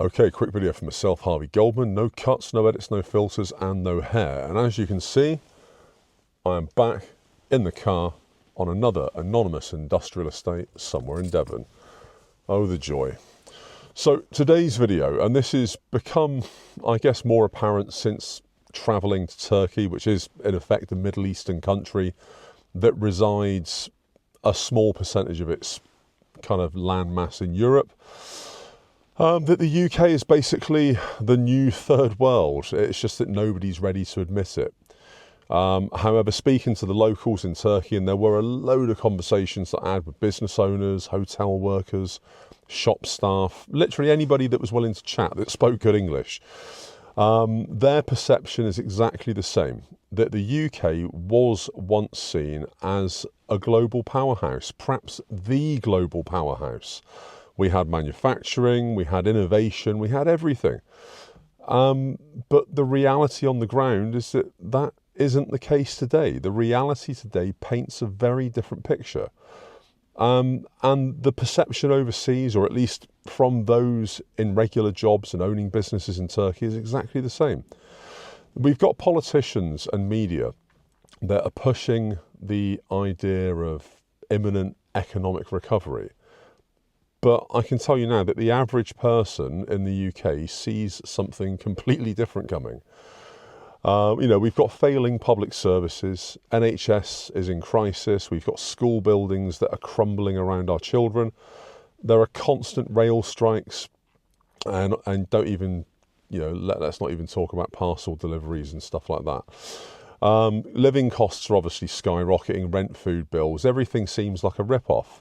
Okay, quick video for myself, Harvey Goldman. No cuts, no edits, no filters, and no hair. And as you can see, I am back in the car on another anonymous industrial estate somewhere in Devon. Oh, the joy. So today's video, and this has become, I guess, more apparent since traveling to Turkey, which is in effect a Middle Eastern country that resides a small percentage of its kind of land mass in Europe. That the UK is basically the new third world. It's just that nobody's ready to admit it. However, speaking to the locals in Turkey, and there were a load of conversations that I had with business owners, hotel workers, shop staff, literally anybody that was willing to chat that spoke good English. Their perception is exactly the same, that the UK was once seen as a global powerhouse, perhaps the global powerhouse. We had manufacturing, we had innovation, we had everything. But the reality on the ground is that that isn't the case today. The reality today paints a very different picture. And the perception overseas, or at least from those in regular jobs and owning businesses in Turkey, is exactly the same. We've got politicians and media that are pushing the idea of imminent economic recovery. But I can tell you now that the average person in the UK sees something completely different coming. We've got failing public services, NHS is in crisis, we've got school buildings that are crumbling around our children, there are constant rail strikes, and don't even, let's not even talk about parcel deliveries and stuff like that. Living costs are obviously skyrocketing, rent, food bills, everything seems like a rip-off.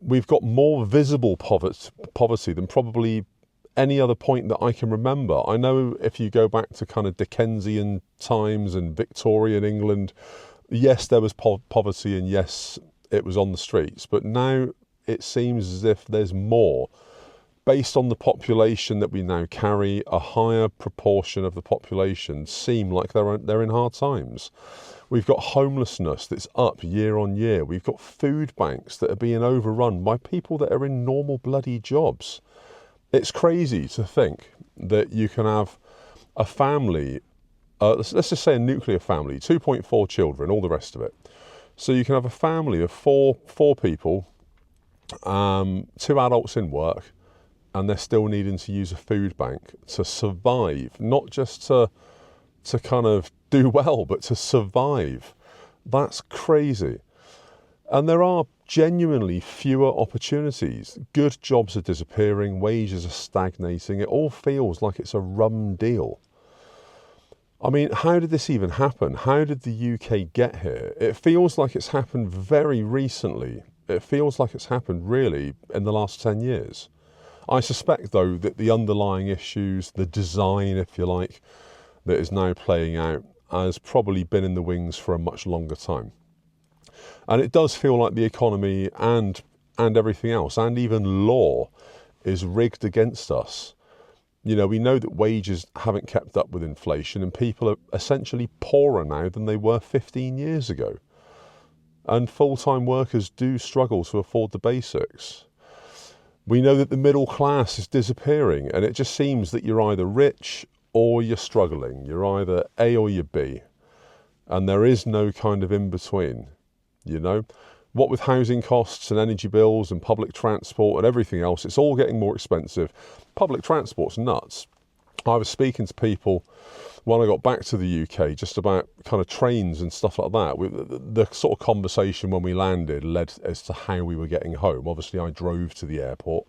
We've got more visible poverty than probably any other point that I can remember. I know if you go back to kind of Dickensian times and Victorian England, yes, there was poverty and yes, it was on the streets. But now it seems as if there's more. Based on the population that we now carry, a higher proportion of the population seem like they're in hard times. We've got homelessness that's up year on year. We've got food banks that are being overrun by people that are in normal bloody jobs. It's crazy to think that you can have a family, let's just say a nuclear family, 2.4 children, all the rest of it. So you can have a family of four people, 2 adults in work, and they're still needing to use a food bank to survive, not just to kind of do well, but to survive. That's crazy. And there are genuinely fewer opportunities. Good jobs are disappearing, wages are stagnating. It all feels like it's a rum deal. I mean, how did this even happen? How did the UK get here? It feels like it's happened very recently. It feels like it's happened really in the last 10 years. I suspect, though, that the underlying issues, the design, if you like, that is now playing out has probably been in the wings for a much longer time. And it does feel like the economy and everything else, and even law, is rigged against us. We know that wages haven't kept up with inflation, and people are essentially poorer now than they were 15 years ago. And full-time workers do struggle to afford the basics. We know that the middle class is disappearing, and it just seems that you're either rich or you're struggling. You're either A or you're B. And there is no kind of in-between, What with housing costs and energy bills and public transport and everything else, it's all getting more expensive. Public transport's nuts. I was speaking to people when I got back to the UK just about kind of trains and stuff like that. The sort of conversation when we landed led as to how we were getting home. Obviously, I drove to the airport,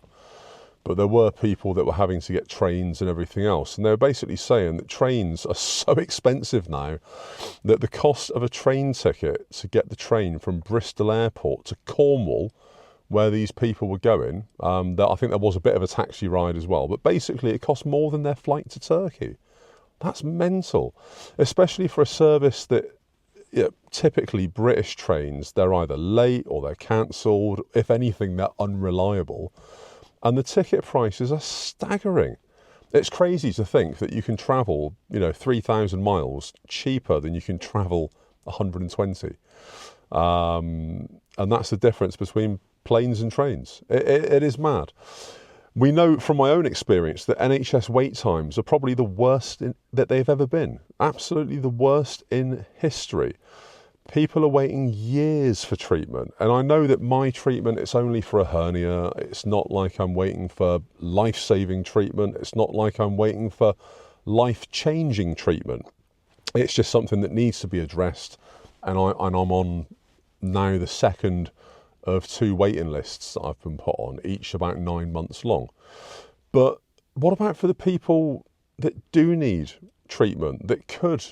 but there were people that were having to get trains and everything else. And they were basically saying that trains are so expensive now that the cost of a train ticket to get the train from Bristol Airport to Cornwall, where these people were going, I think there was a bit of a taxi ride as well, but basically it cost more than their flight to Turkey. That's mental, especially for a service that typically British trains, they're either late or they're cancelled. If anything, they're unreliable. And the ticket prices are staggering. It's crazy to think that you can travel, 3,000 miles cheaper than you can travel 120. And that's the difference between planes and trains. It is mad. We know from my own experience that NHS wait times are probably the worst that they've ever been. Absolutely the worst in history. People are waiting years for treatment. And I know that my treatment, it's only for a hernia. It's not like I'm waiting for life-saving treatment. It's not like I'm waiting for life-changing treatment. It's just something that needs to be addressed. And I'm on now the second of 2 waiting lists that I've been put on, each about 9 months long. But what about for the people that do need treatment, that could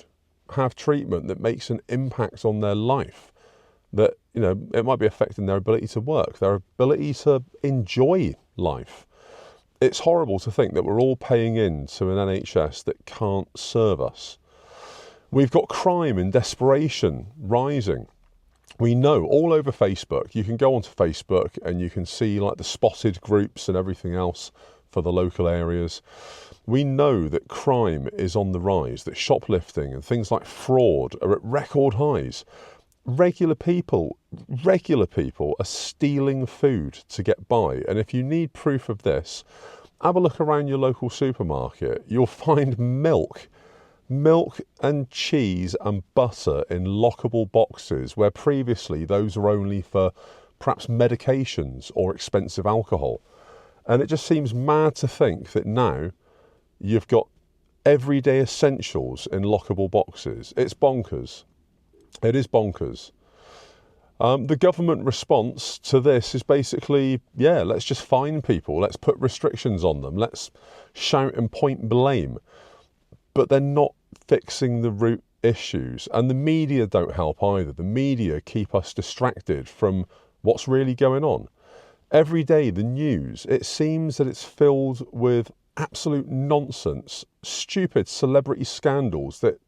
have treatment that makes an impact on their life, that, you know, it might be affecting their ability to work, their ability to enjoy life? It's horrible to think that we're all paying in to an NHS that can't serve us. We've got crime and desperation rising. We know all over Facebook, you can go onto Facebook and you can see like the spotted groups and everything else for the local areas. We know that crime is on the rise, that shoplifting and things like fraud are at record highs. Regular people are stealing food to get by. And if you need proof of this, have a look around your local supermarket. You'll find milk and cheese and butter in lockable boxes, where previously those were only for perhaps medications or expensive alcohol. And it just seems mad to think that now you've got everyday essentials in lockable boxes. It's bonkers. It is bonkers. The government response to this is basically, yeah, let's just fine people. Let's put restrictions on them. Let's shout and point blame. But they're not fixing the root issues. And the media don't help either. The media keep us distracted from what's really going on. Every day, the news, it seems that it's filled with absolute nonsense, stupid celebrity scandals that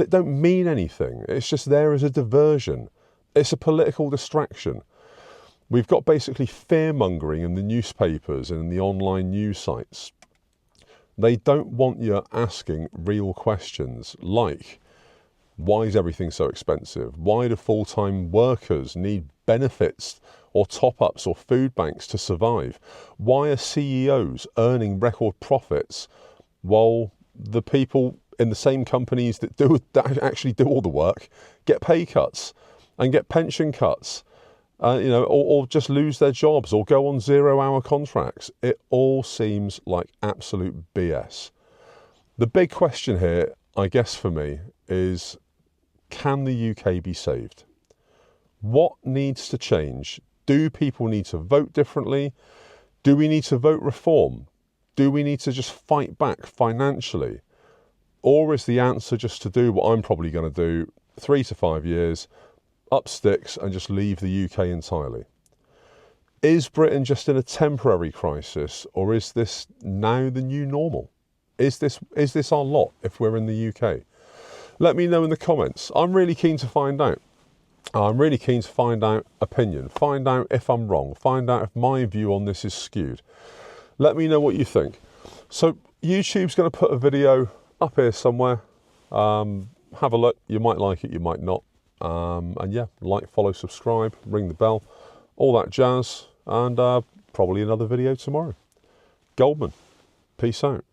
don't mean anything. It's just there as a diversion. It's a political distraction. We've got basically fear-mongering in the newspapers and in the online news sites. They don't want you asking real questions like, why is everything so expensive? Why do full-time workers need benefits or top-ups or food banks to survive? Why are CEOs earning record profits while the people in the same companies that actually do all the work get pay cuts and get pension cuts? Or just lose their jobs or go on 0-hour contracts. It all seems like absolute BS. The big question here, I guess for me, is can the UK be saved? What needs to change? Do people need to vote differently? Do we need to vote reform? Do we need to just fight back financially? Or is the answer just to do what I'm probably going to do, 3 to 5 years, up sticks and just leave the UK entirely? Is Britain just in a temporary crisis, or is this now the new normal? Is this our lot if we're in the UK? Let me know in the comments. I'm really keen to find out. I'm really keen to find out opinion, find out if I'm wrong, find out if my view on this is skewed. Let me know what you think. So YouTube's going to put a video up here somewhere. Have a look. You might like it, you might not. And yeah, like, follow, subscribe, ring the bell, all that jazz, and probably another video tomorrow. Goldman, peace out.